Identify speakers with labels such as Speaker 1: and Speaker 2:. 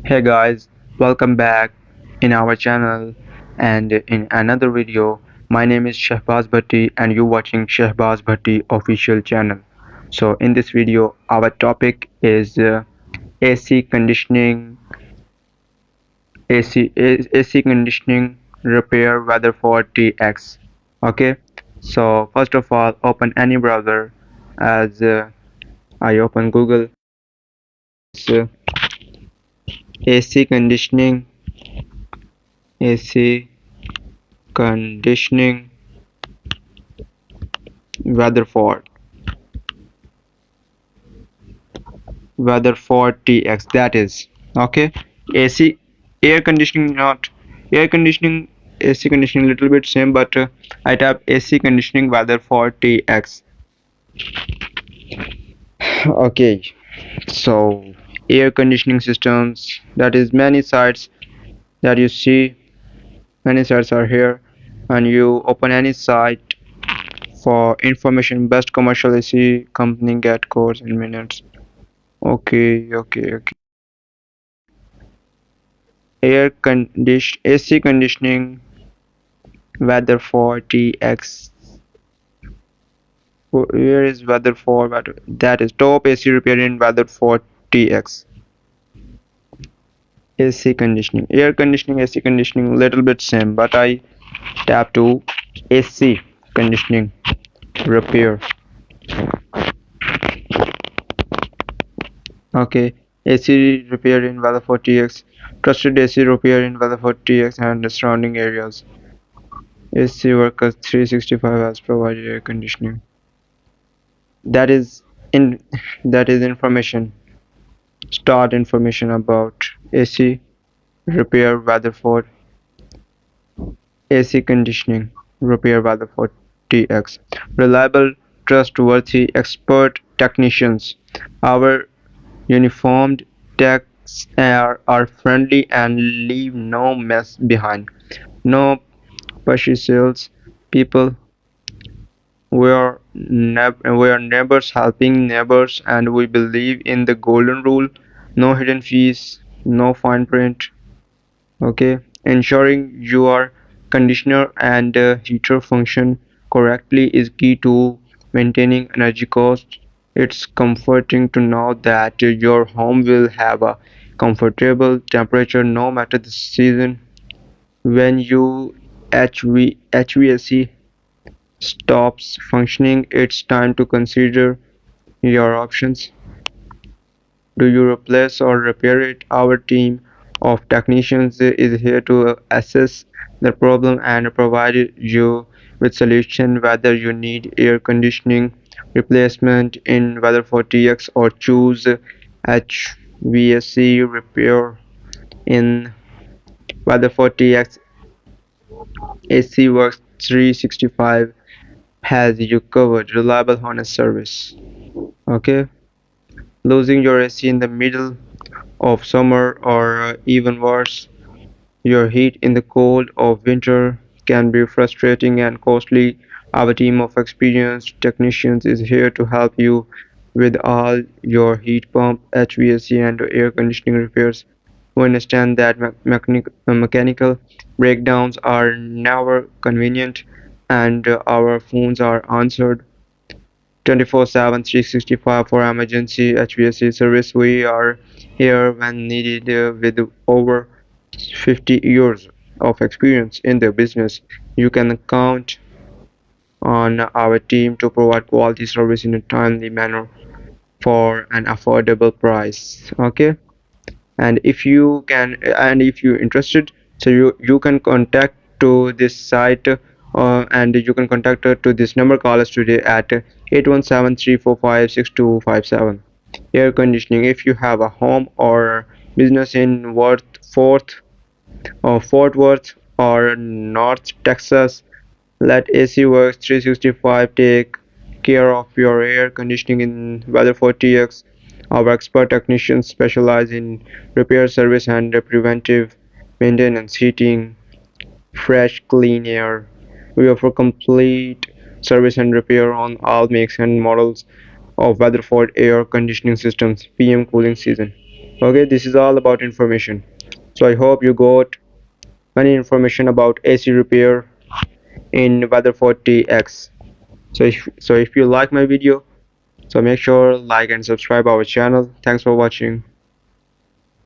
Speaker 1: Hey guys, welcome back in our channel and in another video. My name is Shehbaz Bhatti and you're watching Shehbaz Bhatti official channel. So in this video our topic is AC conditioning, AC conditioning repair Weatherford TX. Okay, so first of all open any browser as I open Google. So AC conditioning, AC conditioning Weatherford, Weatherford TX. That is okay. AC, air conditioning, not air conditioning. AC conditioning little bit same, but I tap AC conditioning Weatherford TX. Okay, so air conditioning systems. That is many sites that you see. Many sites are here, and you open any site for information. Best commercial AC company get codes in minutes. Okay. AC conditioning Weatherford TX. Where is Weatherford? That is top AC repair in Weatherford TX. AC conditioning, air conditioning, AC conditioning, little bit same, but I tap to AC conditioning repair. Okay, AC repair in Weatherford TX. Trusted AC repair in Weatherford TX and the surrounding areas. AC Workers 365 has provided air conditioning. That is in that is information. Start information about AC repair Weatherford, AC conditioning repair Weatherford TX. Reliable, trustworthy, expert technicians. Our uniformed techs are friendly and leave no mess behind. No pushy sales people. We are neighbors helping neighbors, and we believe in the golden rule: no hidden fees, no fine print. Okay, ensuring your conditioner and heater function correctly is key to maintaining energy costs. It's comforting to know that your home will have a comfortable temperature no matter the season. When you HVAC stops functioning, it's time to consider your options. Do you replace or repair it? Our team of technicians is here to assess the problem and provide you with solution, whether you need air conditioning replacement in Weatherford TX or choose HVAC repair in Weatherford TX. AC Works 365 has you covered. Reliable, honest service. Okay, losing your AC in the middle of summer or even worse, your heat in the cold of winter can be frustrating and costly. Our team of experienced technicians is here to help you with all your heat pump, HVAC, and air conditioning repairs. We understand that mechanical breakdowns are never convenient, and our phones are answered 24/7, 365 for emergency HVAC service. We are here when needed with over 50 years of experience in the business. You can count on our team to provide quality service in a timely manner for an affordable price. Okay, and if you're interested, so you can contact to this site and you can contact to this number. Call us today at 8173456257. Air conditioning, if you have a home or business in Fort Worth or North Texas, let AC Works 365 take care of your air conditioning in Weatherford TX. Our expert technicians specialize in repair service and preventive maintenance, heating, fresh, clean air. We offer complete service and repair on all makes and models of Weatherford air conditioning systems, PM cooling season. Okay, this is all about information. So I hope you got any information about AC repair in Weatherford TX. So if you like my video, so make sure like and subscribe our channel. Thanks for watching.